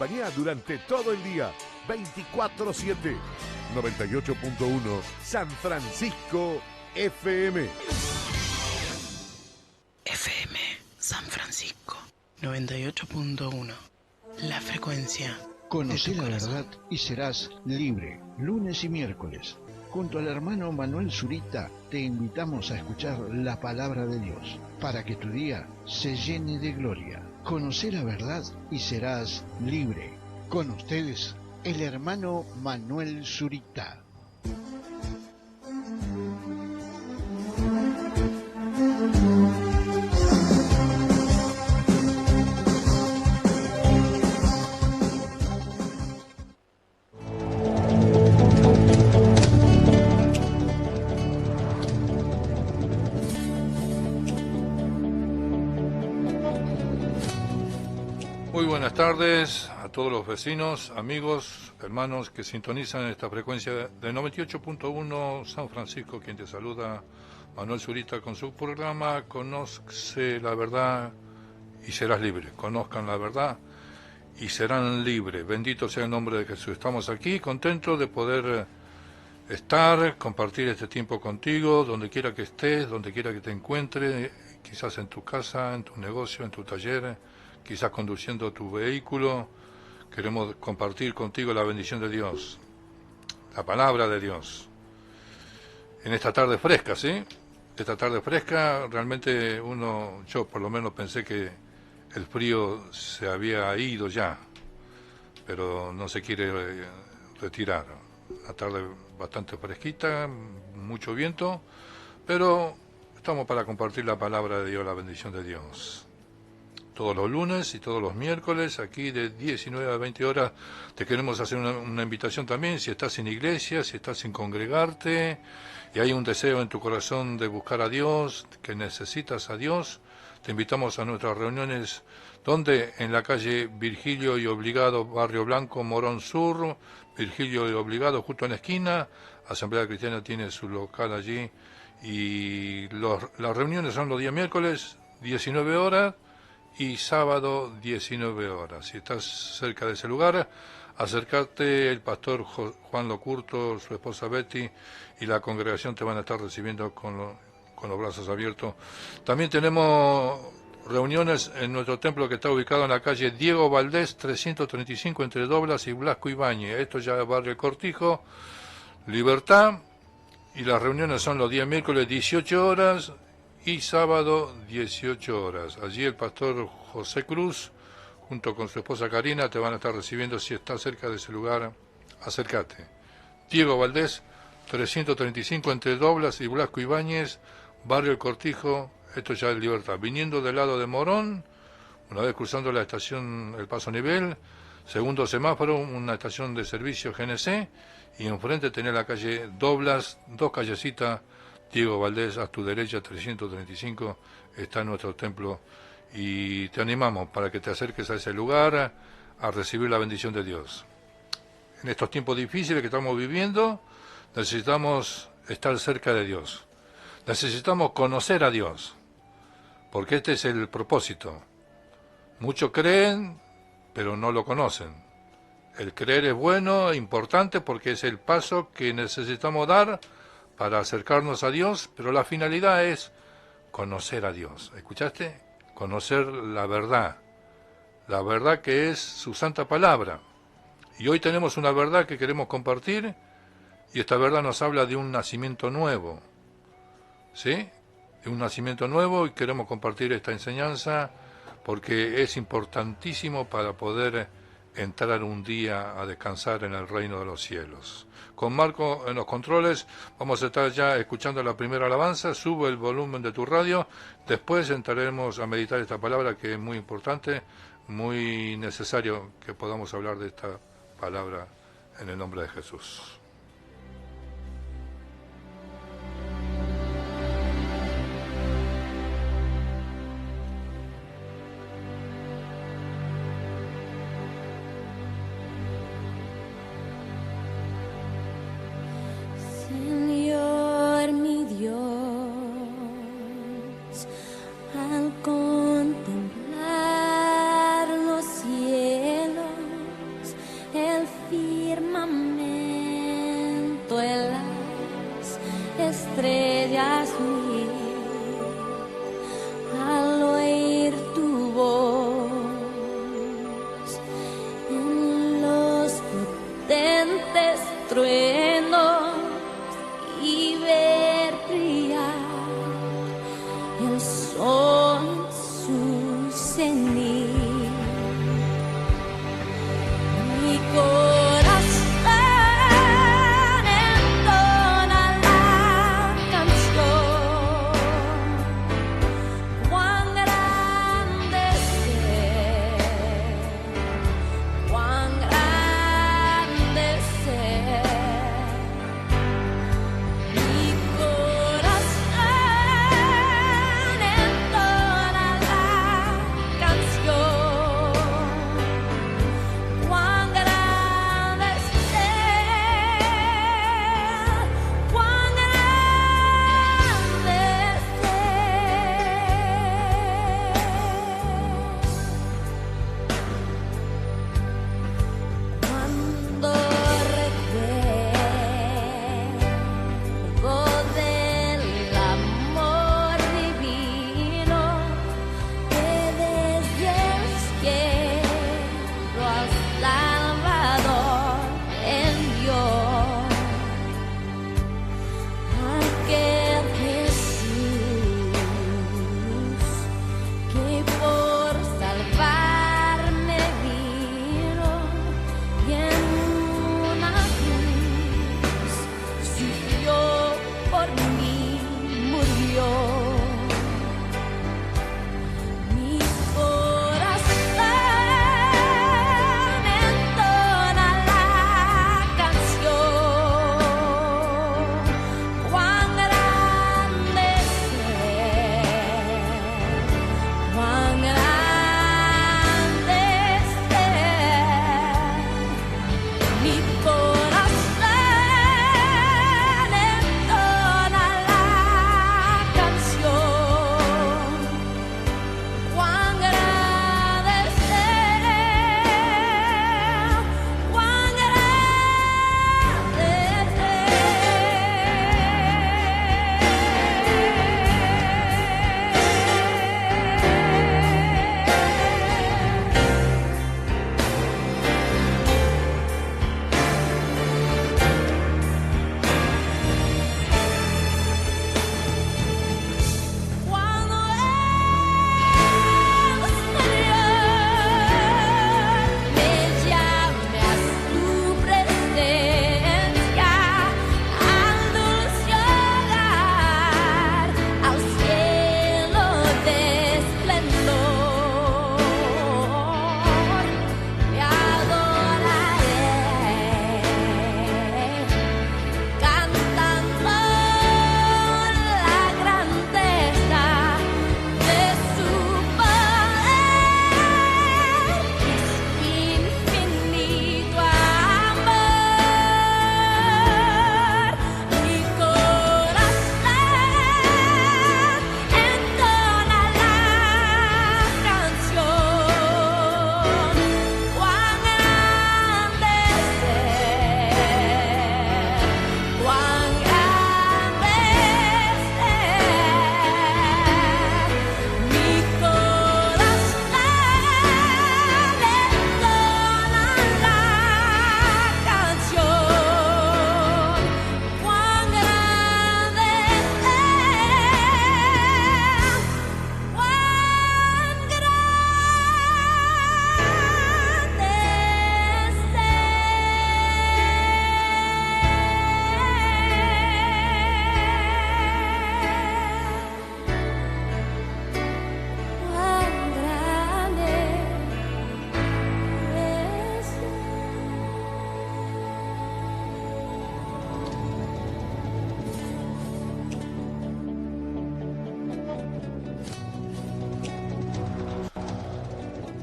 Compañía durante todo el día, 24/7. 98.1 San Francisco FM. FM San Francisco 98.1. La frecuencia. Conoce la verdad y serás libre. Lunes y miércoles. Junto al hermano Manuel Zurita te invitamos a escuchar la palabra de Dios para que tu día se llene de gloria. Conoce la verdad y serás libre. Con ustedes, el hermano Manuel Zurita. Muy buenas tardes a todos los vecinos, amigos, hermanos que sintonizan esta frecuencia de 98.1 San Francisco. Quien te saluda, Manuel Zurita, con su programa Conoce la verdad y serás libre. Conozcan la verdad y serán libres. Bendito sea el nombre de Jesús. Estamos aquí contentos de poder estar, compartir este tiempo contigo, donde quiera que estés, donde quiera que te encuentres, quizás en tu casa, en tu negocio, en tu taller, quizás conduciendo tu vehículo. Queremos compartir contigo la bendición de Dios, la palabra de Dios. En esta tarde fresca, ¿sí? Esta tarde fresca, realmente yo por lo menos pensé que el frío se había ido ya, pero no se quiere retirar. La tarde bastante fresquita, mucho viento, pero estamos para compartir la palabra de Dios, la bendición de Dios. Todos los lunes y todos los miércoles, aquí de 19 a 20 horas, te queremos hacer una invitación también. Si estás en iglesia, si estás sin congregarte y hay un deseo en tu corazón de buscar a Dios, que necesitas a Dios, te invitamos a nuestras reuniones, donde en la calle Virgilio y Obligado, Barrio Blanco, Morón Sur, Virgilio y Obligado, justo en la esquina. Asamblea Cristiana tiene su local allí, y las reuniones son los días miércoles, 19 horas, y sábado 19 horas. Si estás cerca de ese lugar, acércate. El pastor Juan Locurto, su esposa Betty y la congregación te van a estar recibiendo con los brazos abiertos. También tenemos reuniones en nuestro templo, que está ubicado en la calle Diego Valdés 335, entre Doblas y Blasco Ibáñez. Esto ya es Barrio Cortijo, Libertad, y las reuniones son los días miércoles 18 horas y sábado 18 horas. Allí el pastor José Cruz, junto con su esposa Karina, te van a estar recibiendo. Si estás cerca de ese lugar, acércate. Diego Valdés, 335, entre Doblas y Blasco Ibáñez, Barrio El Cortijo. Esto ya es Libertad. Viniendo del lado de Morón, una vez cruzando la estación El Paso Nivel, segundo semáforo, una estación de servicio GNC, y enfrente tenés la calle Doblas, dos callecitas, Diego Valdés, a tu derecha, 335, está nuestro templo, y te animamos para que te acerques a ese lugar a recibir la bendición de Dios. En estos tiempos difíciles que estamos viviendo, necesitamos estar cerca de Dios. Necesitamos conocer a Dios, porque este es el propósito. Muchos creen, pero no lo conocen. El creer es bueno, importante, porque es el paso que necesitamos dar para acercarnos a Dios, pero la finalidad es conocer a Dios. ¿Escuchaste? Conocer la verdad que es su santa palabra. Y hoy tenemos una verdad que queremos compartir, y esta verdad nos habla de un nacimiento nuevo, ¿sí? De un nacimiento nuevo, y queremos compartir esta enseñanza porque es importantísimo para poder entrar un día a descansar en el reino de los cielos. Con Marco en los controles, vamos a estar ya escuchando la primera alabanza. Sube el volumen de tu radio. Después entraremos a meditar esta palabra, que es muy importante, muy necesario que podamos hablar de esta palabra en el nombre de Jesús. Señor mi Dios, al contemplar los cielos estrellas mil, al oír tu voz, en los potentes truenos y ver brillar el sol en su cenit. Mi corazón entona la canción, cuán grande es Él, cuán grande es Él. Mi corazón entona la canción, cuán grande es Él, cuán grande es Él. Cuando recuerdo del amor divino que desde el cielo al Salvador envió, aquel Jesús que por salvarme vino y en una cruz sufrió por mí, murió. Mi corazón entona la canción, cuán grande es Él, cuán grande es Él. Mi corazón entona la canción, cuán grande es Él, cuán grande es cuando el Señor me llame a su presencia, al dulce hogar, al cielo de esplendor, me adoraré, cantando la grandeza de su poder y su infinito amor. Mi corazón entona la canción, cuán grande es Él, cuán grande es Él. Mi corazón entona la canción, cuán grande es Él, cuán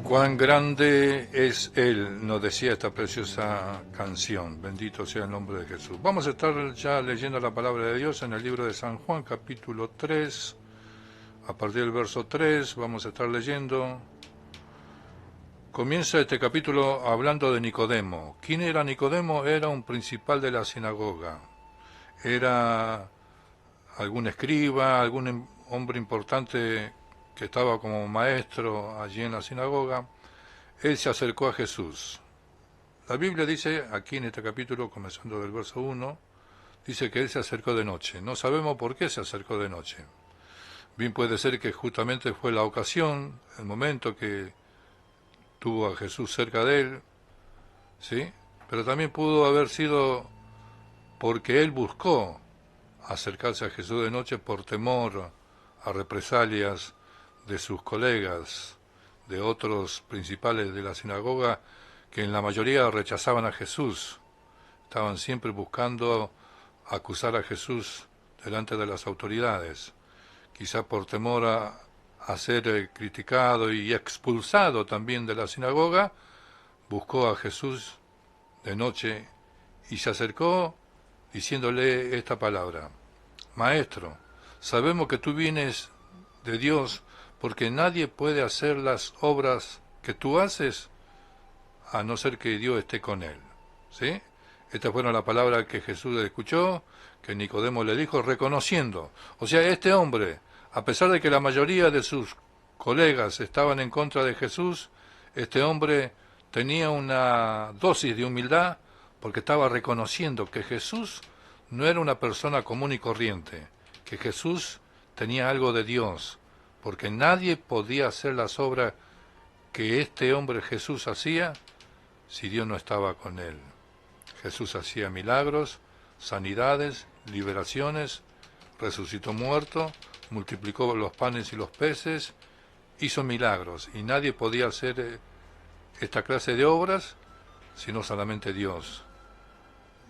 Cuán grande es Él, nos decía esta preciosa canción. Bendito sea el nombre de Jesús. Vamos a estar ya leyendo la palabra de Dios en el libro de San Juan, capítulo 3. A partir del verso 3 vamos a estar leyendo. Comienza este capítulo hablando de Nicodemo. ¿Quién era Nicodemo? Era un principal de la sinagoga. Era algún escriba, algún hombre importante que estaba como maestro allí en la sinagoga, él se acercó a Jesús. La Biblia dice, aquí en este capítulo, comenzando del verso 1, dice que él se acercó de noche. No sabemos por qué se acercó de noche. Bien puede ser que justamente fue la ocasión, el momento que tuvo a Jesús cerca de él, ¿sí? Pero también pudo haber sido porque él buscó acercarse a Jesús de noche por temor a represalias de sus colegas, de otros principales de la sinagoga, que en la mayoría rechazaban a Jesús. Estaban siempre buscando acusar a Jesús delante de las autoridades, quizá por temor a ser criticado y expulsado también de la sinagoga. Buscó a Jesús de noche y se acercó diciéndole esta palabra: Maestro, sabemos que tú vienes de Dios, porque nadie puede hacer las obras que tú haces a no ser que Dios esté con él. ¿Sí? Estas fueron las palabras que Jesús escuchó, que Nicodemo le dijo, reconociendo. O sea, este hombre, a pesar de que la mayoría de sus colegas estaban en contra de Jesús, este hombre tenía una dosis de humildad porque estaba reconociendo que Jesús no era una persona común y corriente, que Jesús tenía algo de Dios, porque nadie podía hacer las obras que este hombre Jesús hacía si Dios no estaba con él. Jesús hacía milagros, sanidades, liberaciones, resucitó muertos, multiplicó los panes y los peces, hizo milagros, y nadie podía hacer esta clase de obras sino solamente Dios.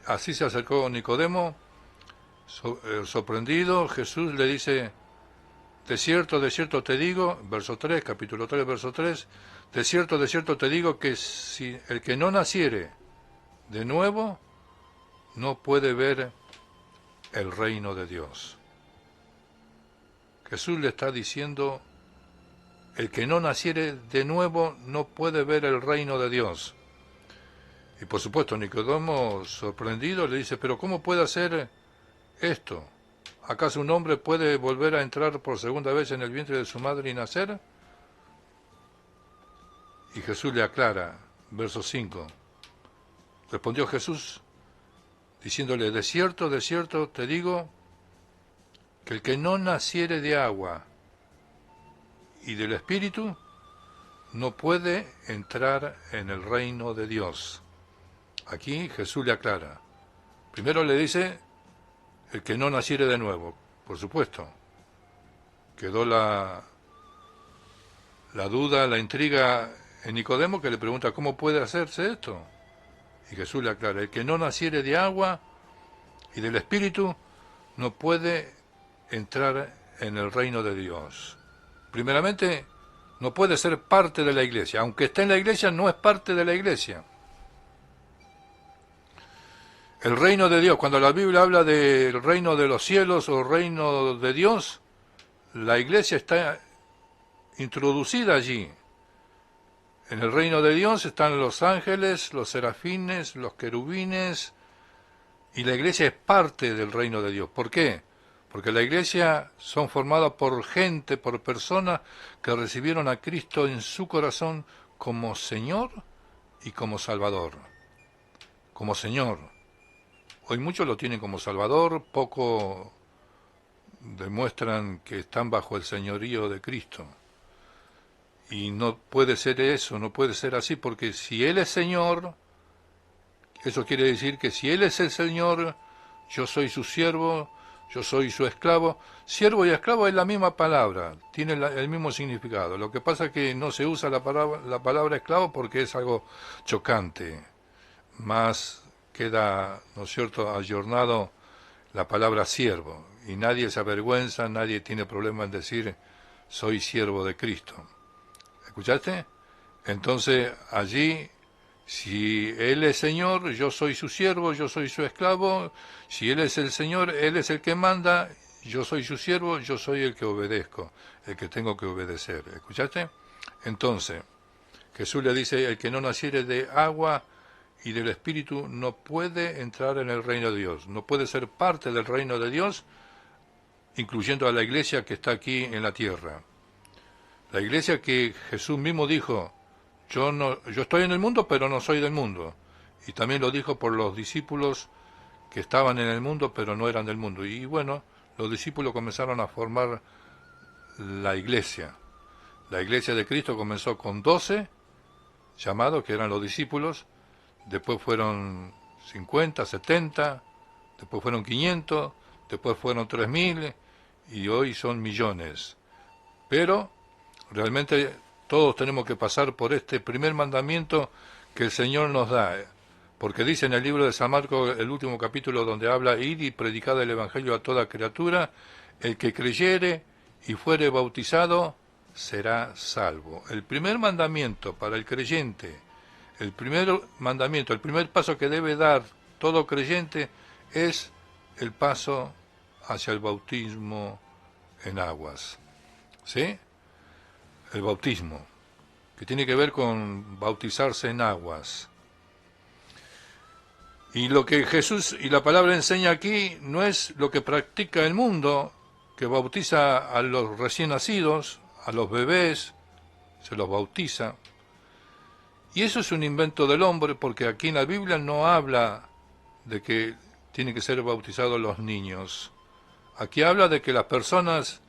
Así se acercó Nicodemo, sorprendido. Jesús le dice, de cierto te digo, verso 3, capítulo 3, verso 3, de cierto te digo que si el que no naciere de nuevo, no puede ver el reino de Dios. Jesús le está diciendo, el que no naciere de nuevo no puede ver el reino de Dios. Y por supuesto Nicodemo, sorprendido, le dice, pero ¿cómo puede hacer esto? ¿Acaso un hombre puede volver a entrar por segunda vez en el vientre de su madre y nacer? Y Jesús le aclara, verso 5. Respondió Jesús, diciéndole, de cierto te digo, que el que no naciere de agua y del Espíritu, no puede entrar en el reino de Dios. Aquí Jesús le aclara. Primero le dice, el que no naciere de nuevo. Por supuesto, quedó la duda, la intriga en Nicodemo, que le pregunta, ¿cómo puede hacerse esto? Y Jesús le aclara, el que no naciere de agua y del Espíritu, no puede entrar en el reino de Dios. Primeramente, no puede ser parte de la iglesia. Aunque esté en la iglesia, no es parte de la iglesia. El reino de Dios, cuando la Biblia habla del reino de los cielos o reino de Dios, la iglesia está introducida allí. En el reino de Dios están los ángeles, los serafines, los querubines, y la iglesia es parte del reino de Dios. ¿Por qué? Porque la iglesia son formadas por gente, por personas que recibieron a Cristo en su corazón como Señor y como Salvador. Como Señor. Hoy muchos lo tienen como Salvador, poco demuestran que están bajo el señorío de Cristo. Y no puede ser eso, no puede ser así, porque si Él es Señor, eso quiere decir que si Él es el Señor, yo soy su siervo, yo soy su esclavo. Siervo y esclavo es la misma palabra, tiene el mismo significado. Lo que pasa es que no se usa la palabra esclavo porque es algo chocante. Más queda, ¿no es cierto?, ayornado la palabra siervo. Y nadie se avergüenza, nadie tiene problema en decir, soy siervo de Cristo. ¿Escuchaste? Entonces, allí, si Él es Señor, yo soy su siervo, yo soy su esclavo. Si Él es el Señor, Él es el que manda, yo soy su siervo, yo soy el que obedezco, el que tengo que obedecer. ¿Escuchaste? Entonces, Jesús le dice, el que no naciere de agua y del Espíritu no puede entrar en el reino de Dios, no puede ser parte del reino de Dios incluyendo a la iglesia que está aquí en la tierra. La iglesia que Jesús mismo dijo, yo estoy en el mundo, pero no soy del mundo. Y también lo dijo por los discípulos que estaban en el mundo, pero no eran del mundo. Y bueno, los discípulos comenzaron a formar la iglesia. La iglesia de Cristo comenzó con 12 llamados, que eran los discípulos, después fueron 50, 70, después fueron 500, después fueron 3000 y hoy son millones. Pero realmente todos tenemos que pasar por este primer mandamiento que el Señor nos da, porque dice en el libro de San Marcos, el último capítulo, donde habla: id y predicad el Evangelio a toda criatura, el que creyere y fuere bautizado será salvo. El primer mandamiento para el creyente, el primer mandamiento, el primer paso que debe dar todo creyente es el paso hacia el bautismo en aguas. ¿Sí? El bautismo, que tiene que ver con bautizarse en aguas. Y lo que Jesús y la palabra enseña aquí no es lo que practica el mundo, que bautiza a los recién nacidos, a los bebés, se los bautiza. Y eso es un invento del hombre, porque aquí en la Biblia no habla de que tienen que ser bautizados los niños. Aquí habla de que las personas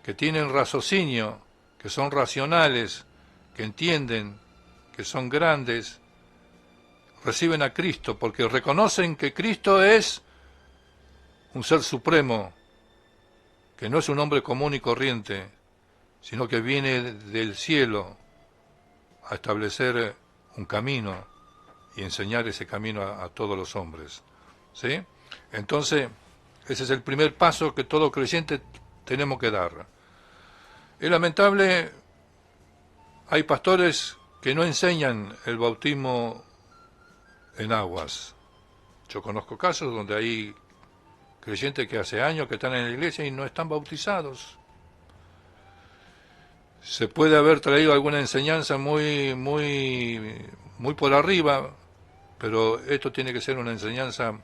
que tienen raciocinio, que son racionales, que entienden, que son grandes, reciben a Cristo, porque reconocen que Cristo es un ser supremo, que no es un hombre común y corriente, sino que viene del cielo a establecer un camino y enseñar ese camino a todos los hombres. ¿Sí? Entonces, ese es el primer paso que todo creyente tenemos que dar. Es lamentable, hay pastores que no enseñan el bautismo en aguas. Yo conozco casos donde hay creyentes que hace años que están en la iglesia y no están bautizados. Se puede haber traído alguna enseñanza muy por arriba, pero esto tiene que ser una enseñanza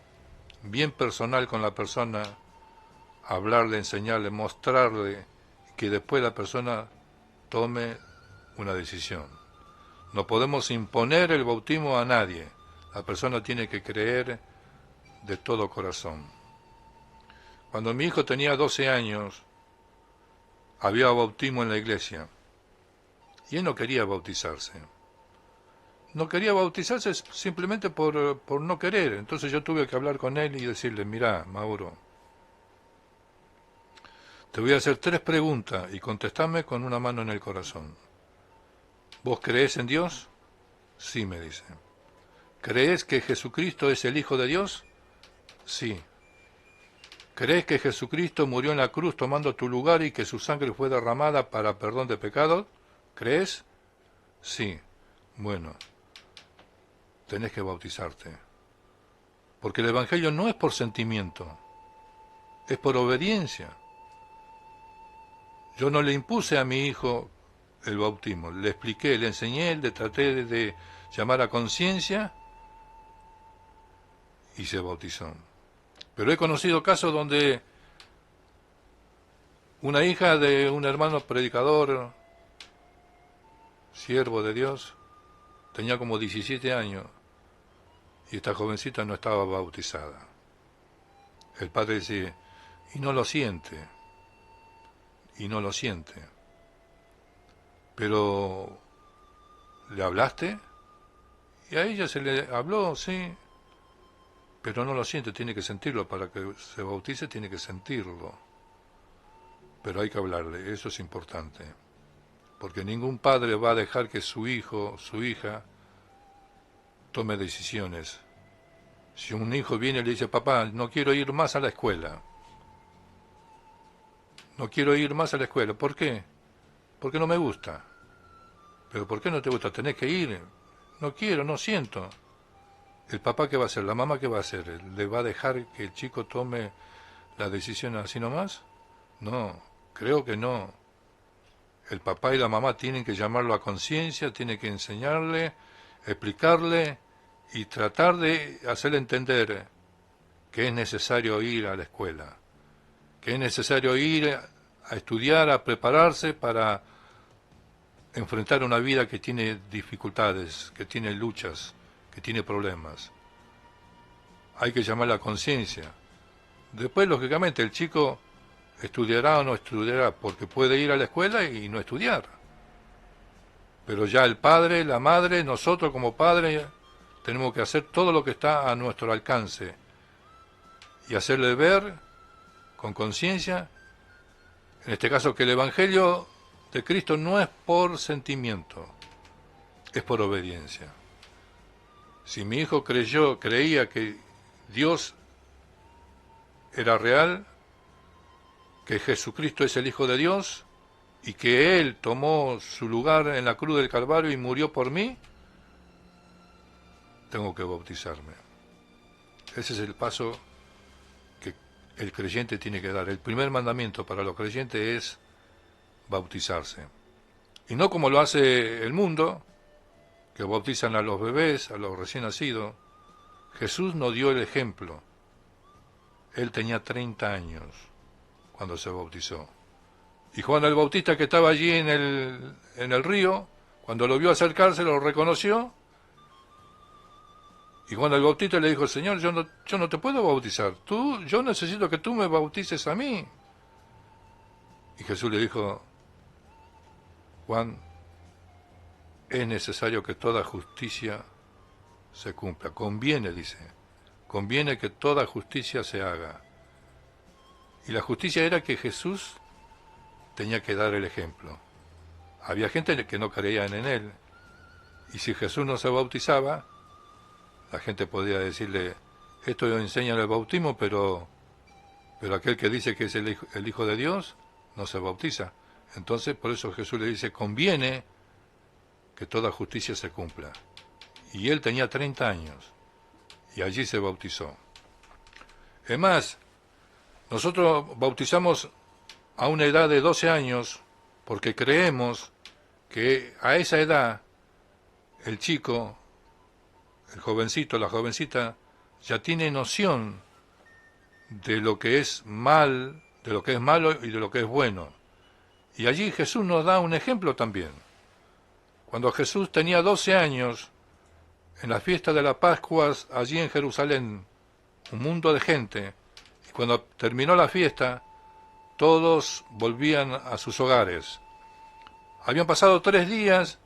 bien personal con la persona, hablarle, enseñarle, mostrarle, que después la persona tome una decisión. No podemos imponer el bautismo a nadie. La persona tiene que creer de todo corazón. Cuando mi hijo tenía 12 años, había bautismo en la iglesia. Y él no quería bautizarse. No quería bautizarse simplemente por no querer. Entonces yo tuve que hablar con él y decirle: mirá, Mauro, te voy a hacer 3 preguntas y contestame con una mano en el corazón. ¿Vos creés en Dios? Sí, me dice. ¿Creés que Jesucristo es el Hijo de Dios? Sí. ¿Crees que Jesucristo murió en la cruz tomando tu lugar y que su sangre fue derramada para perdón de pecados? ¿Crees? Sí. Bueno, tenés que bautizarte. Porque el Evangelio no es por sentimiento, es por obediencia. Yo no le impuse a mi hijo el bautismo, le expliqué, le enseñé, le traté de llamar a conciencia y se bautizó. Pero he conocido casos donde una hija de un hermano predicador, siervo de Dios, tenía como 17 años y esta jovencita no estaba bautizada. El padre dice: y no lo siente, y no lo siente. Pero, ¿le hablaste? Y a ella se le habló, sí, pero no lo siente, tiene que sentirlo. Para que se bautice tiene que sentirlo. Pero hay que hablarle, eso es importante. Porque ningún padre va a dejar que su hijo, su hija, tome decisiones. Si un hijo viene y le dice: papá, no quiero ir más a la escuela. No quiero ir más a la escuela. ¿Por qué? Porque no me gusta. ¿Pero por qué no te gusta? Tenés que ir. No quiero, no siento. ¿El papá qué va a hacer? ¿La mamá qué va a hacer? ¿Le va a dejar que el chico tome la decisión así nomás? No, creo que no. El papá y la mamá tienen que llamarlo a conciencia, tienen que enseñarle, explicarle y tratar de hacerle entender que es necesario ir a la escuela. que es necesario ir a estudiar, a prepararse para enfrentar una vida que tiene dificultades, que tiene luchas, que tiene problemas. Hay que llamar la conciencia. Después, lógicamente, el chico estudiará o no estudiará, porque puede ir a la escuela y no estudiar. Pero ya el padre, la madre, nosotros como padres, tenemos que hacer todo lo que está a nuestro alcance y hacerle ver con conciencia, en este caso, que el Evangelio de Cristo no es por sentimiento, es por obediencia. Si mi hijo creía que Dios era real, que Jesucristo es el Hijo de Dios y que Él tomó su lugar en la cruz del Calvario y murió por mí, tengo que bautizarme. Ese es el paso que el creyente tiene que dar. El primer mandamiento para los creyentes es bautizarse. Y no como lo hace el mundo, que bautizan a los bebés, a los recién nacidos. Jesús nos dio el ejemplo. Él tenía 30 años cuando se bautizó. Y Juan el Bautista, que estaba allí en el río, cuando lo vio acercarse, lo reconoció. Y Juan el Bautista le dijo: Señor, yo no te puedo bautizar. Yo necesito que tú me bautices a mí. Y Jesús le dijo: Juan, es necesario que toda justicia se cumpla. Conviene, dice, conviene que toda justicia se haga. Y la justicia era que Jesús tenía que dar el ejemplo. Había gente que no creía en él. Y si Jesús no se bautizaba, la gente podía decirle: esto enseña el bautismo, pero aquel que dice que es el Hijo de Dios no se bautiza. Entonces, por eso Jesús le dice: conviene que toda justicia se cumpla. Y él tenía 30 años, y allí se bautizó. Es más, nosotros bautizamos a una edad de 12 años, porque creemos que a esa edad el chico, el jovencito, la jovencita, ya tiene noción de lo que es mal, de lo que es malo y de lo que es bueno. Y allí Jesús nos da un ejemplo también. Cuando Jesús tenía 12 años, en la fiesta de la Pascua, allí en Jerusalén, un mundo de gente, y cuando terminó la fiesta, todos volvían a sus hogares. Habían pasado 3 días,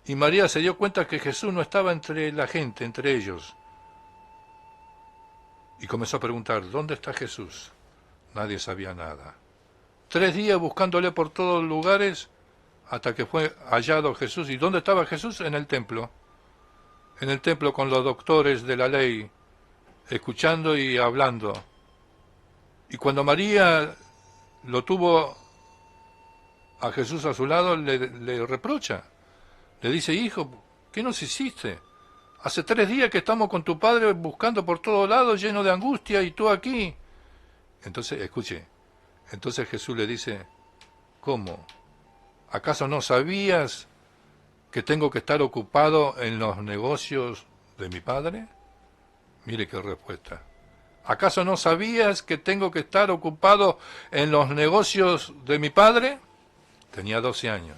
y María se dio cuenta que Jesús no estaba entre la gente, entre ellos. Y comenzó a preguntar: ¿dónde está Jesús? Nadie sabía nada. 3 días buscándole por todos los lugares, hasta que fue hallado Jesús. ¿Y dónde estaba Jesús? En el templo. En el templo con los doctores de la ley, escuchando y hablando. Y cuando María lo tuvo a Jesús a su lado, le reprocha. Le dice: hijo, ¿qué nos hiciste? Hace 3 días que estamos con tu padre buscando por todos lados, lleno de angustia, y tú aquí. Entonces, escuche, entonces Jesús le dice: ¿cómo? ¿Acaso no sabías que tengo que estar ocupado en los negocios de mi padre? Mire qué respuesta. ¿Acaso no sabías que tengo que estar ocupado en los negocios de mi padre? Tenía 12 años.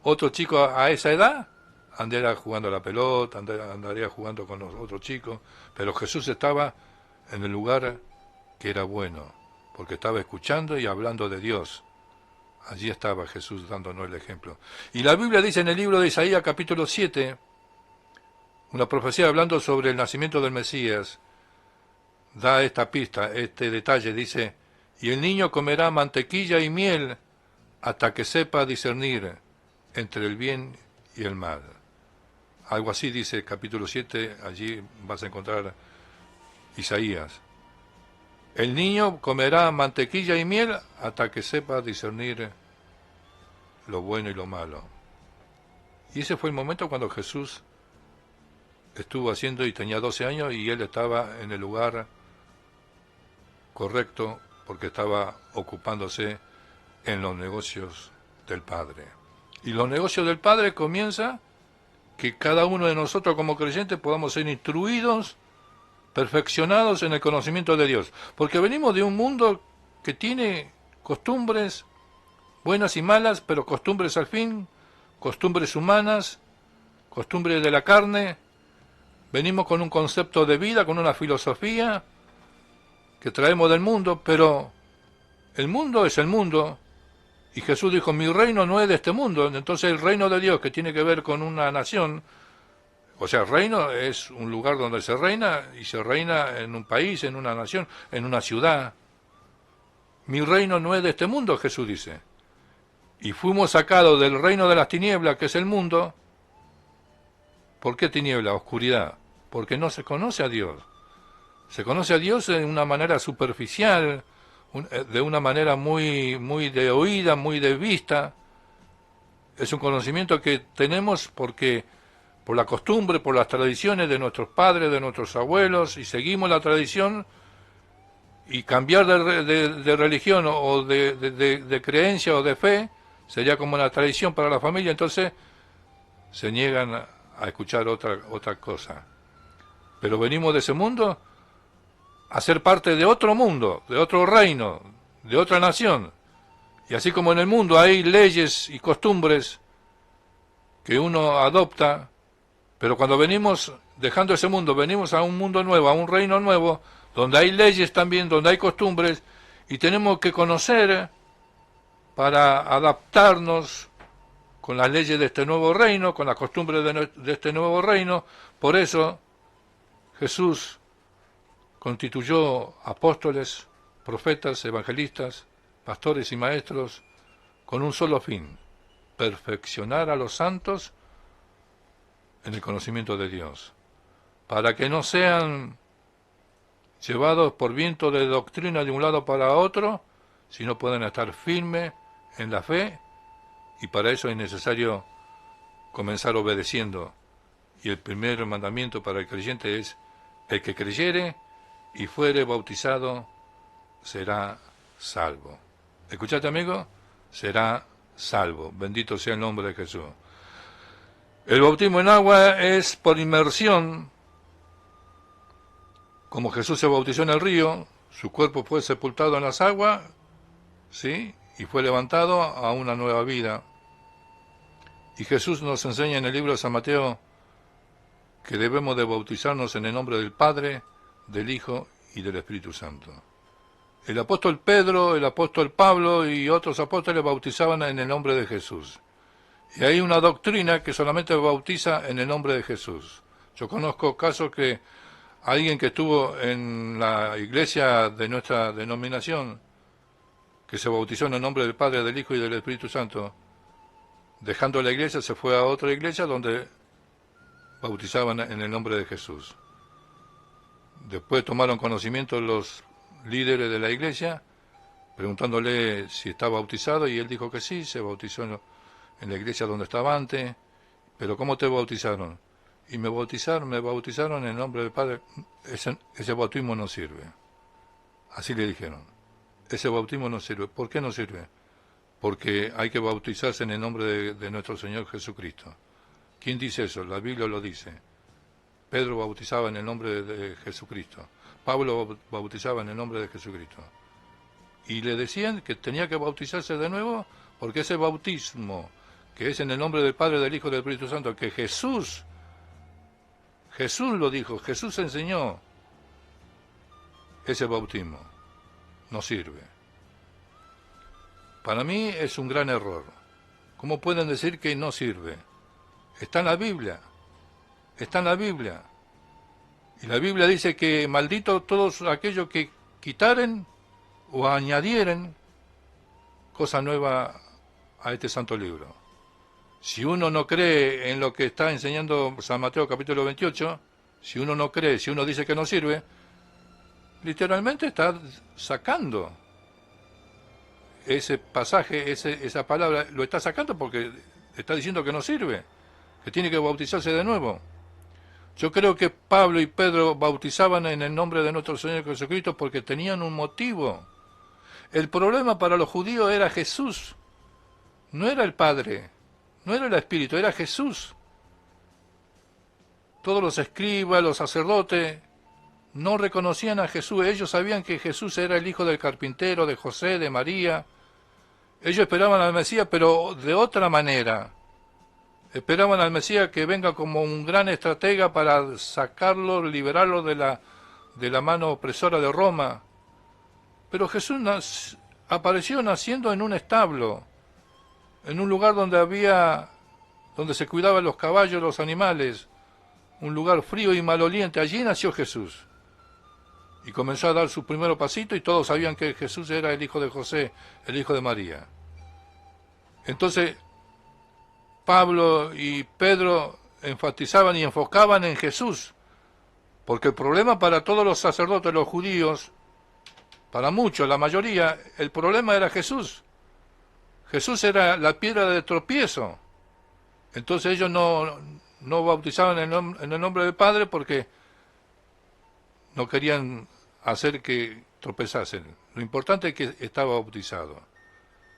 Otro chico a esa edad andaría jugando a la pelota, andaría jugando con los otros chicos, pero Jesús estaba en el lugar que era bueno, porque estaba escuchando y hablando de Dios. Allí estaba Jesús dándonos el ejemplo. Y la Biblia dice en el libro de Isaías capítulo 7, una profecía hablando sobre el nacimiento del Mesías, da esta pista, este detalle, dice: y el niño comerá mantequilla y miel hasta que sepa discernir entre el bien y el mal. Algo así dice el capítulo 7, allí vas a encontrar Isaías. El niño comerá mantequilla y miel hasta que sepa discernir lo bueno y lo malo. Y ese fue el momento cuando Jesús estuvo haciendo, y tenía 12 años, y él estaba en el lugar correcto, porque estaba ocupándose en los negocios del Padre. Y los negocios del Padre comienza que cada uno de nosotros como creyentes podamos ser instruidos, perfeccionados en el conocimiento de Dios. Porque venimos de un mundo que tiene costumbres buenas y malas, pero costumbres al fin, costumbres humanas, costumbres de la carne. Venimos con un concepto de vida, con una filosofía que traemos del mundo, pero el mundo es el mundo. Y Jesús dijo, mi reino no es de este mundo. Entonces el reino de Dios, que tiene que ver con una nación, o sea, el reino es un lugar donde se reina, y se reina en un país, en una nación, en una ciudad. Mi reino no es de este mundo, Jesús dice. Y fuimos sacados del reino de las tinieblas, que es el mundo. ¿Por qué tiniebla? Oscuridad. Porque no se conoce a Dios. Se conoce a Dios de una manera superficial, de una manera muy de oída, muy de vista. Es un conocimiento que tenemos porque por la costumbre, por las tradiciones de nuestros padres, de nuestros abuelos, y seguimos la tradición, y cambiar de religión o de creencia o de fe sería como una tradición para la familia. Entonces se niegan a escuchar otra cosa. Pero venimos de ese mundo a ser parte de otro mundo, de otro reino, de otra nación. Y así como en el mundo hay leyes y costumbres que uno adopta, pero cuando venimos dejando ese mundo, venimos a un mundo nuevo, a un reino nuevo, donde hay leyes también, donde hay costumbres, y tenemos que conocer para adaptarnos con las leyes de este nuevo reino, con las costumbres de este nuevo reino. Por eso Jesús constituyó apóstoles, profetas, evangelistas, pastores y maestros con un solo fin: perfeccionar a los santos en el conocimiento de Dios, para que no sean llevados por viento de doctrina de un lado para otro, sino puedan estar firmes en la fe, y para eso es necesario comenzar obedeciendo. Y el primer mandamiento para el creyente es: el que creyere y fuere bautizado será salvo. ¿Escuchaste, amigo? Será salvo. Bendito sea el nombre de Jesús. El bautismo en agua es por inmersión. Como Jesús se bautizó en el río, su cuerpo fue sepultado en las aguas, ¿sí?, y fue levantado a una nueva vida. Y Jesús nos enseña en el libro de San Mateo que debemos de bautizarnos en el nombre del Padre, del Hijo y del Espíritu Santo. El apóstol Pedro, el apóstol Pablo y otros apóstoles bautizaban en el nombre de Jesús. Y hay una doctrina que solamente bautiza en el nombre de Jesús. Yo conozco casos que alguien que estuvo en la iglesia de nuestra denominación, que se bautizó en el nombre del Padre, del Hijo y del Espíritu Santo, dejando la iglesia se fue a otra iglesia donde bautizaban en el nombre de Jesús. Después tomaron conocimiento los líderes de la iglesia, preguntándole si estaba bautizado, y él dijo que sí, se bautizó en la iglesia donde estaba antes. Pero ¿cómo te bautizaron? Y me bautizaron en el nombre del Padre. Ese bautismo no sirve. Así le dijeron. Ese bautismo no sirve. ¿Por qué no sirve? Porque hay que bautizarse en el nombre de nuestro Señor Jesucristo. ¿Quién dice eso? La Biblia lo dice. Pedro bautizaba en el nombre de Jesucristo. Pablo bautizaba en el nombre de Jesucristo. Y le decían que tenía que bautizarse de nuevo, porque ese bautismo, que es en el nombre del Padre, del Hijo y del Espíritu Santo, que Jesús lo dijo, Jesús enseñó, ese bautismo no sirve. Para mí es un gran error. ¿Cómo pueden decir que no sirve? Está en la Biblia. Está en la Biblia. Y la Biblia dice que maldito todos aquellos que quitaren o añadieren cosa nueva a este santo libro. Si uno no cree en lo que está enseñando San Mateo capítulo 28, si uno no cree, si uno dice que no sirve, literalmente está sacando ese pasaje, esa palabra, lo está sacando porque está diciendo que no sirve, que tiene que bautizarse de nuevo. Yo creo que Pablo y Pedro bautizaban en el nombre de nuestro Señor Jesucristo porque tenían un motivo. El problema para los judíos era Jesús, no era el Padre, no era el Espíritu, era Jesús. Todos los escribas, los sacerdotes, no reconocían a Jesús. Ellos sabían que Jesús era el hijo del carpintero, de José, de María. Ellos esperaban al Mesías, pero de otra manera. Esperaban al Mesías que venga como un gran estratega para sacarlo, liberarlo de la mano opresora de Roma. Pero Jesús apareció naciendo en un establo, en un lugar donde se cuidaban los caballos, los animales, un lugar frío y maloliente. Allí nació Jesús. Y comenzó a dar su primer pasito y todos sabían que Jesús era el hijo de José, el hijo de María. Entonces, Pablo y Pedro enfatizaban y enfocaban en Jesús, porque el problema para todos los sacerdotes, los judíos, para muchos, la mayoría, el problema era Jesús. Jesús era la piedra de tropiezo. Entonces ellos no bautizaban en el nombre del Padre porque no querían hacer que tropezasen. Lo importante es que estaba bautizado.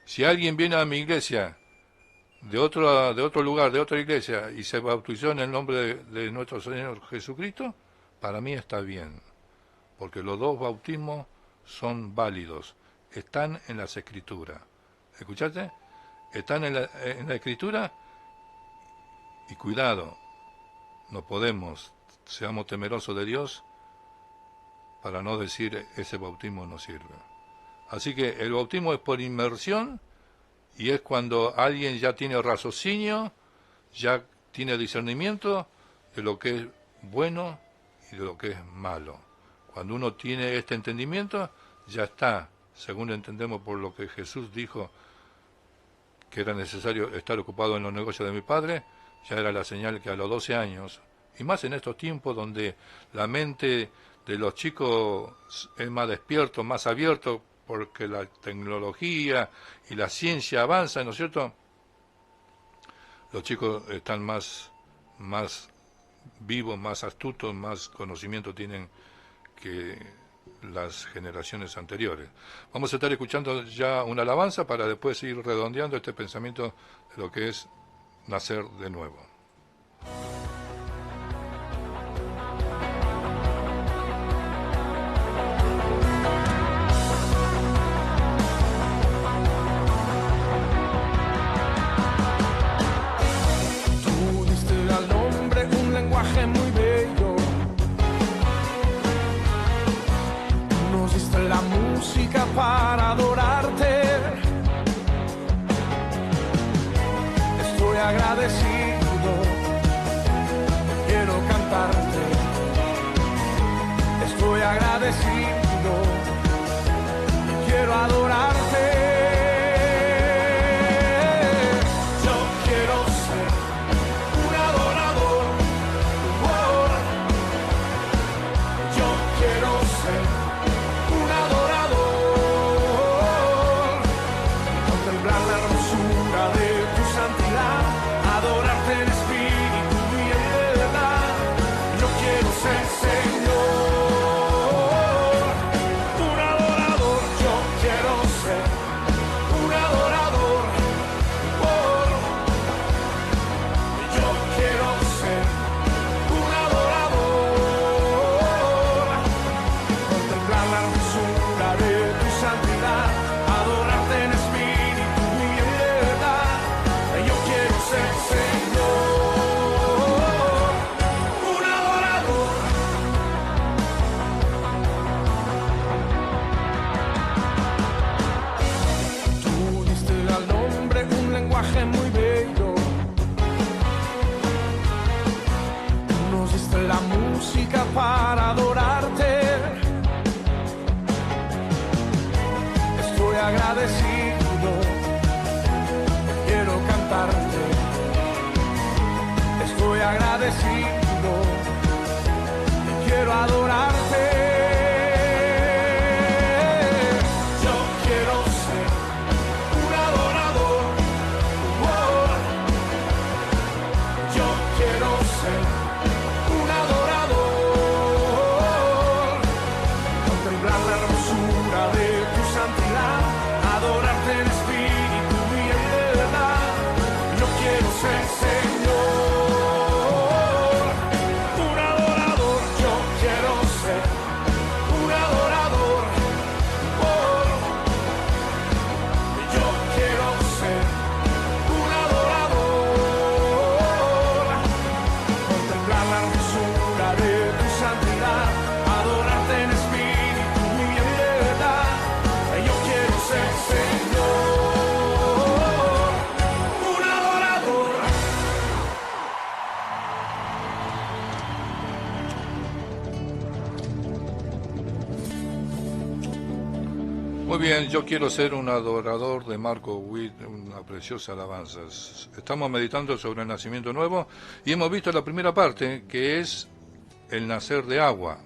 Si alguien viene a mi iglesia de otro lugar, de otra iglesia, y se bautizó en el nombre de nuestro Señor Jesucristo, para mí está bien, porque los dos bautismos son válidos, están en las Escrituras. ¿Escuchaste? Están en la Escritura, y cuidado, no podemos, seamos temerosos de Dios, para no decir ese bautismo no sirve. Así que el bautismo es por inmersión, y es cuando alguien ya tiene raciocinio, ya tiene discernimiento de lo que es bueno y de lo que es malo. Cuando uno tiene este entendimiento, ya está, según entendemos por lo que Jesús dijo, que era necesario estar ocupado en los negocios de mi Padre, ya era la señal que a los 12 años, y más en estos tiempos donde la mente de los chicos es más despierto, más abierto, porque la tecnología y la ciencia avanzan, ¿no es cierto? Los chicos están más vivos, más astutos, más conocimiento tienen que las generaciones anteriores. Vamos a estar escuchando ya una alabanza para después ir redondeando este pensamiento de lo que es nacer de nuevo. Muy bello, nos diste la música para adorarte. Estoy agradecido, quiero cantarte. Estoy agradecido, quiero adorarte. Muy bello, nos diste la música para adorarte. Estoy agradecido, quiero cantarte. Estoy agradecido, quiero adorarte. Señor, Muy bien, yo quiero ser un adorador de Marco Witt, una preciosa alabanza. Estamos meditando sobre el nacimiento nuevo y hemos visto la primera parte, que es el nacer de agua,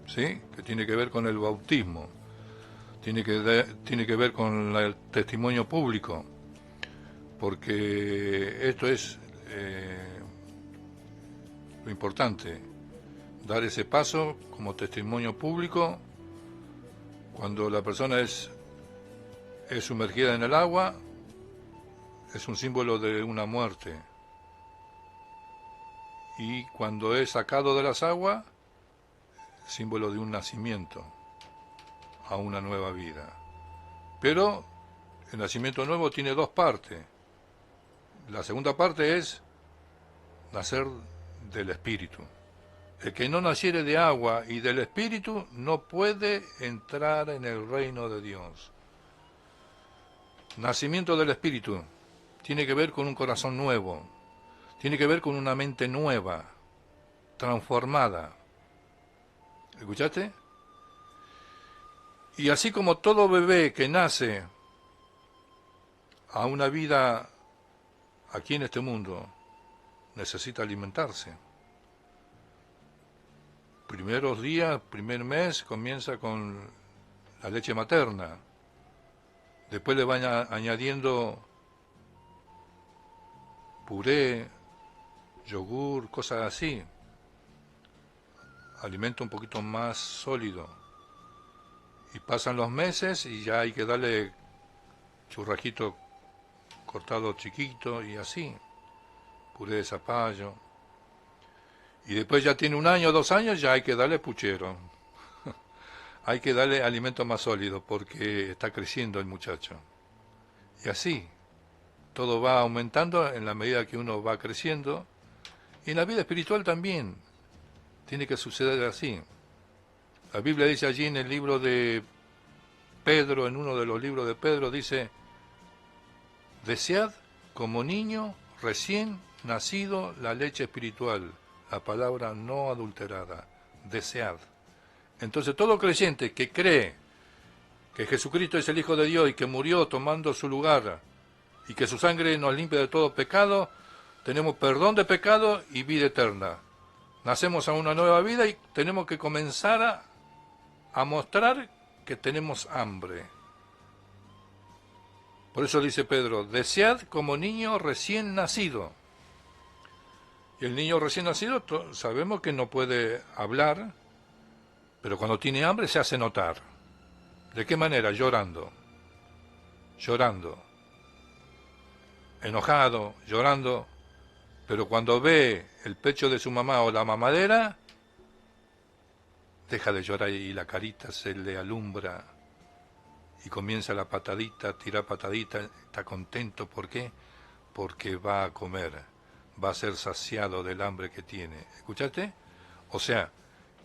¿sí? Que tiene que ver con el bautismo, tiene que ver con el testimonio público, porque esto es lo importante, dar ese paso como testimonio público. Cuando la persona es sumergida en el agua, es un símbolo de una muerte. Y cuando es sacado de las aguas, símbolo de un nacimiento a una nueva vida. Pero el nacimiento nuevo tiene dos partes. La segunda parte es nacer del Espíritu. El que no naciere de agua y del Espíritu no puede entrar en el reino de Dios. Nacimiento del Espíritu tiene que ver con un corazón nuevo, tiene que ver con una mente nueva, transformada. ¿Escuchaste? Y así como todo bebé que nace a una vida aquí en este mundo necesita alimentarse. Primeros días, primer mes, comienza con la leche materna. Después le van añadiendo puré, yogur, cosas así. Alimento un poquito más sólido. Y pasan los meses y ya hay que darle churrasquito cortado chiquito y así. Puré de zapallo. Y después ya tiene 1 año, 2 años, ya hay que darle puchero. Hay que darle alimento más sólido porque está creciendo el muchacho. Y así, todo va aumentando en la medida que uno va creciendo. Y en la vida espiritual también tiene que suceder así. La Biblia dice allí en el libro de Pedro, en uno de los libros de Pedro, dice: desead como niño recién nacido la leche espiritual, la palabra no adulterada, desead. Entonces todo creyente que cree que Jesucristo es el Hijo de Dios y que murió tomando su lugar y que su sangre nos limpia de todo pecado, tenemos perdón de pecado y vida eterna. Nacemos a una nueva vida y tenemos que comenzar a mostrar que tenemos hambre. Por eso dice Pedro: desead como niño recién nacido. Y el niño recién nacido sabemos que no puede hablar, pero cuando tiene hambre se hace notar. ¿De qué manera? Llorando. Llorando. Enojado, llorando. Pero cuando ve el pecho de su mamá o la mamadera, deja de llorar y la carita se le alumbra. Y comienza la patadita, tira patadita, está contento. ¿Por qué? Porque va a comer. Va a ser saciado del hambre que tiene. ¿Escuchaste? O sea,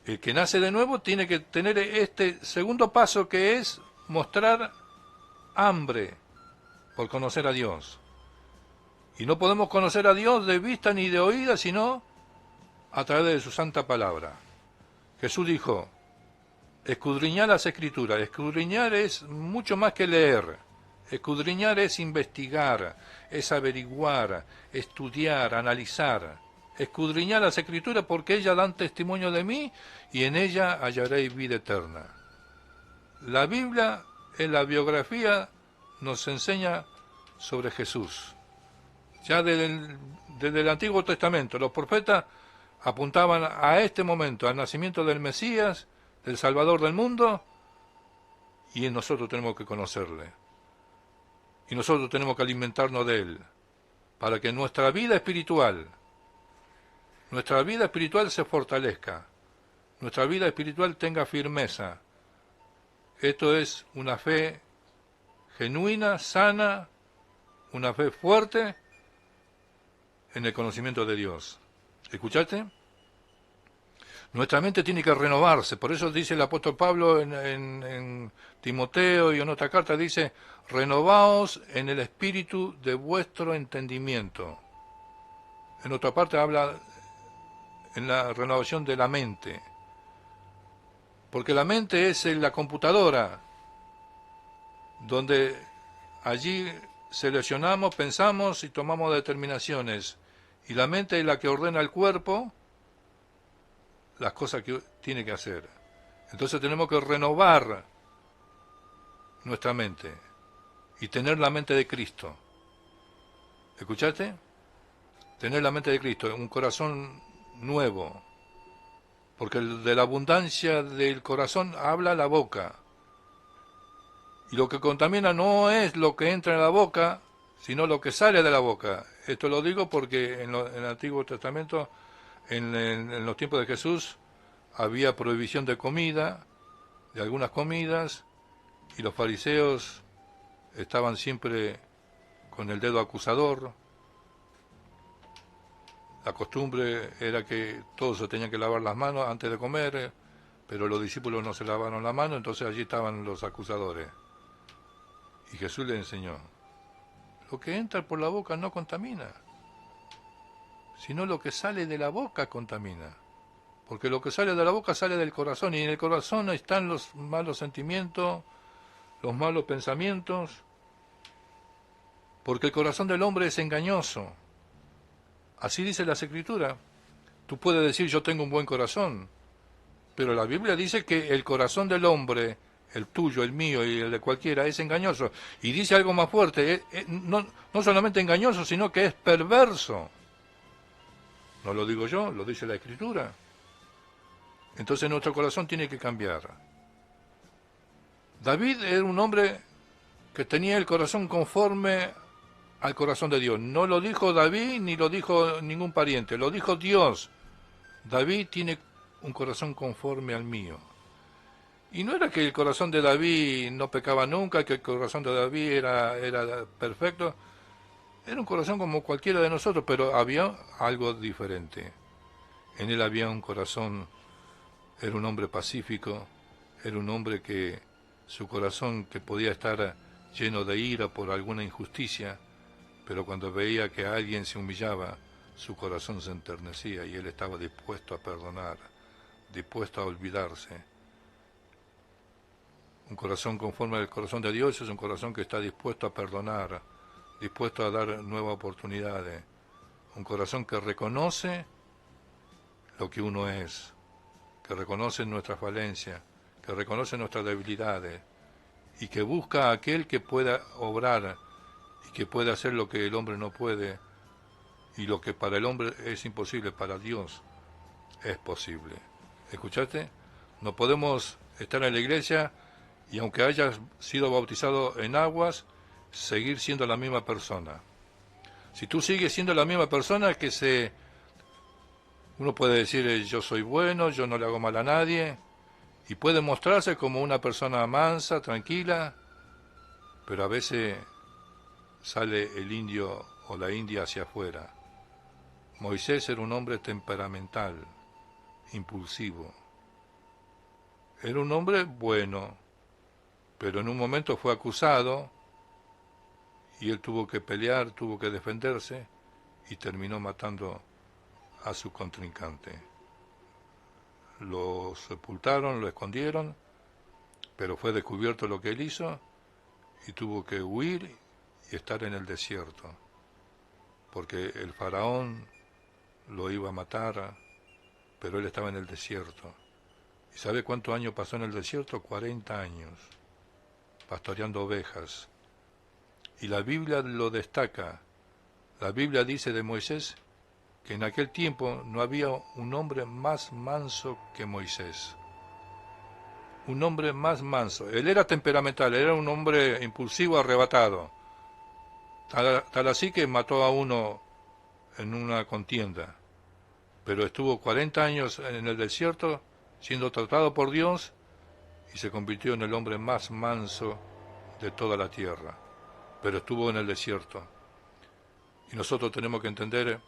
el que nace de nuevo tiene que tener este segundo paso, que es mostrar hambre por conocer a Dios. Y no podemos conocer a Dios de vista ni de oída, sino a través de su santa palabra. Jesús dijo: escudriñar las Escrituras. Escudriñar es mucho más que leer. Escudriñar es investigar, es averiguar, estudiar, analizar. Escudriñar las Escrituras porque ellas dan testimonio de mí y en ella hallaréis vida eterna. La Biblia, en la biografía, nos enseña sobre Jesús. Ya desde el Antiguo Testamento, los profetas apuntaban a este momento, al nacimiento del Mesías, del Salvador del mundo, y nosotros tenemos que conocerle. Y nosotros tenemos que alimentarnos de él, para que nuestra vida espiritual se fortalezca, nuestra vida espiritual tenga firmeza. Esto es una fe genuina, sana, una fe fuerte en el conocimiento de Dios. ¿Escuchaste? Nuestra mente tiene que renovarse, por eso dice el apóstol Pablo en Timoteo y en otra carta, dice: renovaos en el espíritu de vuestro entendimiento. En otra parte habla en la renovación de la mente, porque la mente es la computadora donde allí seleccionamos, pensamos y tomamos determinaciones. Y la mente es la que ordena al cuerpo las cosas que tiene que hacer. Entonces tenemos que renovar nuestra mente y tener la mente de Cristo. ¿Escuchaste? Tener la mente de Cristo, un corazón nuevo. Porque de la abundancia del corazón habla la boca. Y lo que contamina no es lo que entra en la boca, sino lo que sale de la boca. Esto lo digo porque en el Antiguo Testamento, en los tiempos de Jesús, había prohibición de comida, de algunas comidas, y los fariseos estaban siempre con el dedo acusador. La costumbre era que todos se tenían que lavar las manos antes de comer, pero los discípulos no se lavaron la mano, entonces allí estaban los acusadores. Y Jesús le enseñó, lo que entra por la boca no contamina, sino lo que sale de la boca contamina. Porque lo que sale de la boca sale del corazón, y en el corazón están los malos sentimientos, los malos pensamientos, porque el corazón del hombre es engañoso. Así dice las Escrituras. Tú puedes decir, yo tengo un buen corazón, pero la Biblia dice que el corazón del hombre, el tuyo, el mío y el de cualquiera, es engañoso. Y dice algo más fuerte, no solamente engañoso, sino que es perverso. No lo digo yo, lo dice la Escritura. Entonces nuestro corazón tiene que cambiar. David era un hombre que tenía el corazón conforme al corazón de Dios. No lo dijo David ni lo dijo ningún pariente, lo dijo Dios. David tiene un corazón conforme al mío. Y no era que el corazón de David no pecaba nunca, que el corazón de David era perfecto. Era un corazón como cualquiera de nosotros, pero había algo diferente. En él había un corazón, era un hombre pacífico, era un hombre que su corazón que podía estar lleno de ira por alguna injusticia, pero cuando veía que alguien se humillaba, su corazón se enternecía y él estaba dispuesto a perdonar, dispuesto a olvidarse. Un corazón conforme al corazón de Dios es un corazón que está dispuesto a perdonar, dispuesto a dar nuevas oportunidades. Un corazón que reconoce lo que uno es, que reconoce nuestras falencias, que reconoce nuestras debilidades y que busca a aquel que pueda obrar y que pueda hacer lo que el hombre no puede, y lo que para el hombre es imposible, para Dios es posible. ¿Escuchaste? No podemos estar en la iglesia y aunque hayas sido bautizado en aguas, seguir siendo la misma persona. Si tú sigues siendo la misma persona, uno puede decir, yo soy bueno, yo no le hago mal a nadie, y puede mostrarse como una persona mansa, tranquila, pero a veces sale el indio o la india hacia afuera. Moisés era un hombre temperamental, impulsivo. Era un hombre bueno, pero en un momento fue acusado y él tuvo que pelear, tuvo que defenderse y terminó matando a su contrincante. Lo sepultaron, lo escondieron, pero fue descubierto lo que él hizo y tuvo que huir y estar en el desierto, porque el faraón lo iba a matar, pero él estaba en el desierto. ¿Y sabe cuántos años pasó en el desierto? 40 años, pastoreando ovejas. Y la Biblia lo destaca. La Biblia dice de Moisés que en aquel tiempo no había un hombre más manso que Moisés. Un hombre más manso. Él era temperamental, era un hombre impulsivo, arrebatado. Tal así que mató a uno en una contienda. Pero estuvo 40 años en el desierto siendo tratado por Dios y se convirtió en el hombre más manso de toda la tierra. Pero estuvo en el desierto. Y nosotros tenemos que entender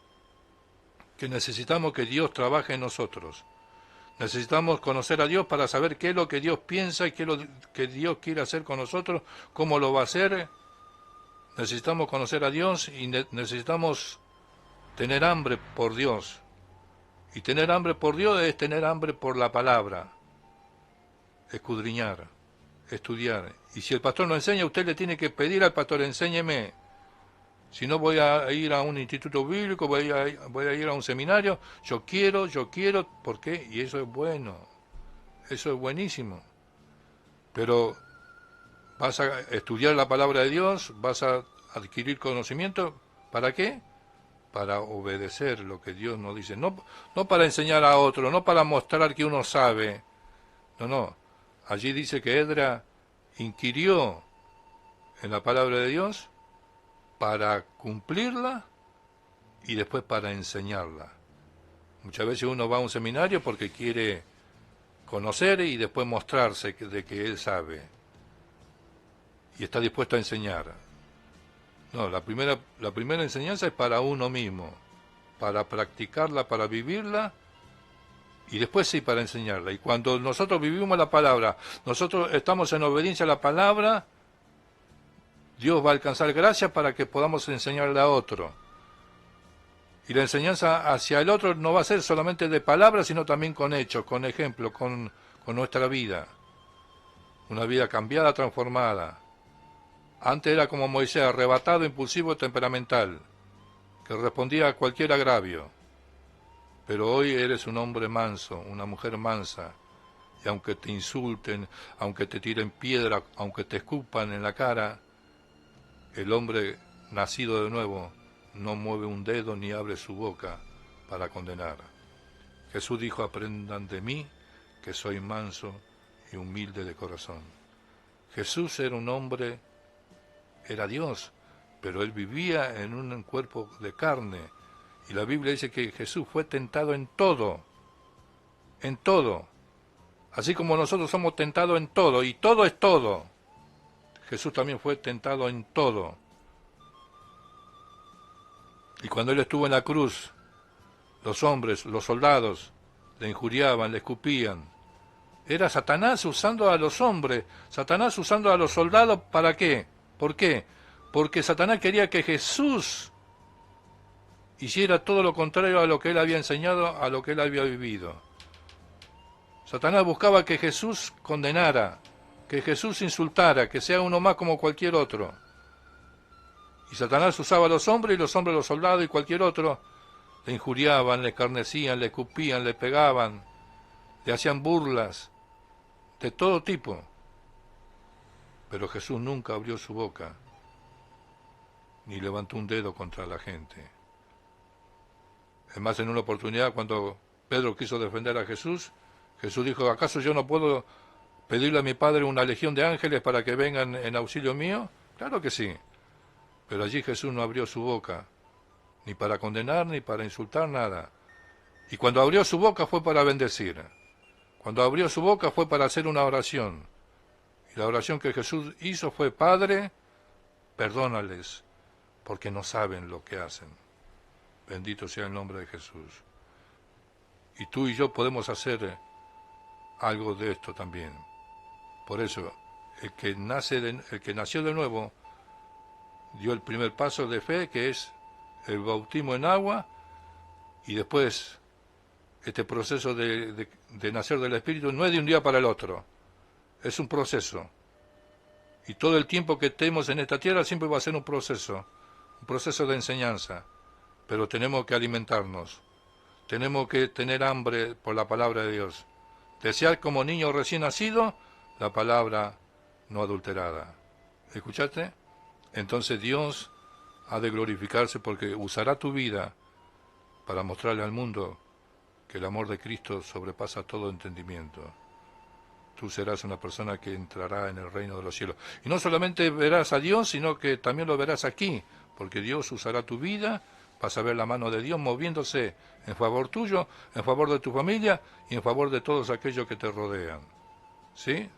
que necesitamos que Dios trabaje en nosotros. Necesitamos conocer a Dios para saber qué es lo que Dios piensa y qué es lo que Dios quiere hacer con nosotros, cómo lo va a hacer. Necesitamos conocer a Dios y necesitamos tener hambre por Dios. Y tener hambre por Dios es tener hambre por la palabra. Escudriñar. estudiar. Y si el pastor no enseña, usted le tiene que pedir al pastor, enséñeme. Si no, voy a ir a un instituto bíblico, voy a ir a un seminario. Yo quiero, ¿por qué? Y eso es bueno, eso es buenísimo. Pero vas a estudiar la palabra de Dios, vas a adquirir conocimiento, ¿para qué? Para obedecer lo que Dios nos dice. No para enseñar a otro, no para mostrar que uno sabe. No. Allí dice que Edra inquirió en la palabra de Dios para cumplirla y después para enseñarla. Muchas veces uno va a un seminario porque quiere conocer y después mostrarse de que él sabe y está dispuesto a enseñar. No, la primera enseñanza es para uno mismo, para practicarla, para vivirla, y después sí para enseñarla. Y cuando nosotros vivimos la palabra, nosotros estamos en obediencia a la palabra, Dios va a alcanzar gracia para que podamos enseñarle a otro. Y la enseñanza hacia el otro no va a ser solamente de palabras, sino también con hechos, con ejemplos, con nuestra vida. Una vida cambiada, transformada. Antes era como Moisés, arrebatado, impulsivo, temperamental, que respondía a cualquier agravio. Pero hoy eres un hombre manso, una mujer mansa, y aunque te insulten, aunque te tiren piedra, aunque te escupan en la cara, el hombre nacido de nuevo no mueve un dedo ni abre su boca para condenar. Jesús dijo, aprendan de mí, que soy manso y humilde de corazón. Jesús era un hombre, era Dios, pero él vivía en un cuerpo de carne. Y la Biblia dice que Jesús fue tentado en todo. Así como nosotros somos tentados en todo, y todo es todo. Jesús también fue tentado en todo. Y cuando él estuvo en la cruz, los hombres, los soldados, le injuriaban, le escupían. Era Satanás usando a los hombres, Satanás usando a los soldados, ¿para qué? ¿Por qué? Porque Satanás quería que Jesús hiciera todo lo contrario a lo que él había enseñado, a lo que él había vivido. Satanás buscaba que Jesús condenara, que Jesús insultara, que sea uno más como cualquier otro. Y Satanás usaba a los hombres, y los hombres los soldados y cualquier otro, le injuriaban, le escarnecían, le escupían, le pegaban, le hacían burlas, de todo tipo. Pero Jesús nunca abrió su boca, ni levantó un dedo contra la gente. Es más, en una oportunidad, cuando Pedro quiso defender a Jesús, Jesús dijo, ¿acaso yo no puedo pedirle a mi Padre una legión de ángeles para que vengan en auxilio mío? Claro que sí. Pero allí Jesús no abrió su boca, ni para condenar, ni para insultar, nada. Y cuando abrió su boca fue para bendecir. Cuando abrió su boca fue para hacer una oración. Y la oración que Jesús hizo fue, Padre, perdónales, porque no saben lo que hacen. Bendito sea el nombre de Jesús. Y tú y yo podemos hacer algo de esto también. Por eso, el que nació de nuevo, dio el primer paso de fe, que es el bautismo en agua, y después este proceso de nacer del Espíritu no es de un día para el otro, es un proceso. Y todo el tiempo que estemos en esta tierra siempre va a ser un proceso de enseñanza, pero tenemos que alimentarnos, tenemos que tener hambre por la palabra de Dios, desear como niño recién nacido la palabra no adulterada. ¿Escuchaste? Entonces Dios ha de glorificarse porque usará tu vida para mostrarle al mundo que el amor de Cristo sobrepasa todo entendimiento. Tú serás una persona que entrará en el reino de los cielos. Y no solamente verás a Dios, sino que también lo verás aquí, porque Dios usará tu vida, vas a ver la mano de Dios moviéndose en favor tuyo, en favor de tu familia y en favor de todos aquellos que te rodean. ¿Sí?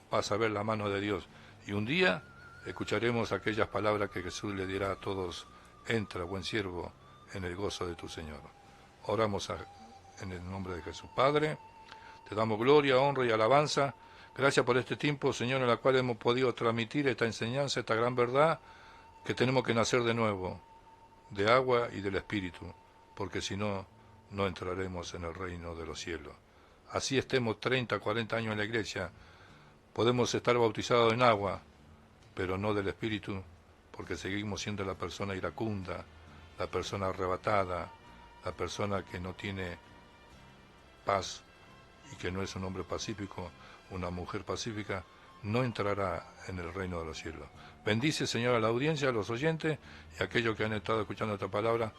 Vas a ver la mano de Dios. Y un día escucharemos aquellas palabras que Jesús le dirá a todos, entra, buen siervo, en el gozo de tu Señor. Oramos en el nombre de Jesús. Padre, te damos gloria, honra y alabanza. Gracias por este tiempo, Señor, en el cual hemos podido transmitir esta enseñanza, esta gran verdad, que tenemos que nacer de nuevo, de agua y del Espíritu, porque si no, no entraremos en el reino de los cielos. Así estemos 30, 40 años en la iglesia, Podemos estar bautizados en agua, pero no del Espíritu, porque seguimos siendo la persona iracunda, la persona arrebatada, la persona que no tiene paz y que no es un hombre pacífico, una mujer pacífica, no entrará en el reino de los cielos. Bendice, Señor, a la audiencia, a los oyentes y a aquellos que han estado escuchando esta palabra,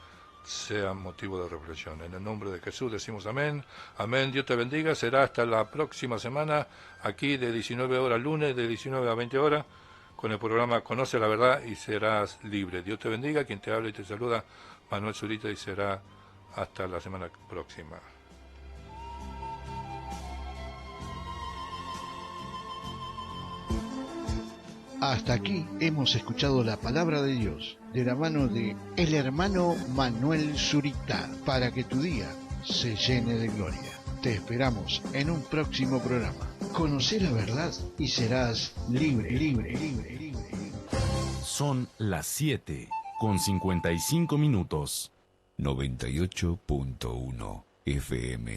sea motivo de reflexión. En el nombre de Jesús decimos amén. Amén. Dios te bendiga. Será hasta la próxima semana, aquí de 19 horas lunes, de 19 a 20 horas, con el programa Conoce la Verdad y serás libre. Dios te bendiga. Quien te habla y te saluda, Manuel Zurita, y será hasta la semana próxima. Hasta aquí hemos escuchado la palabra de Dios de la mano de el hermano Manuel Zurita, para que tu día se llene de gloria. Te esperamos en un próximo programa. Conoce la verdad y serás libre, libre, libre, libre. Son las 7:55. 98.1 FM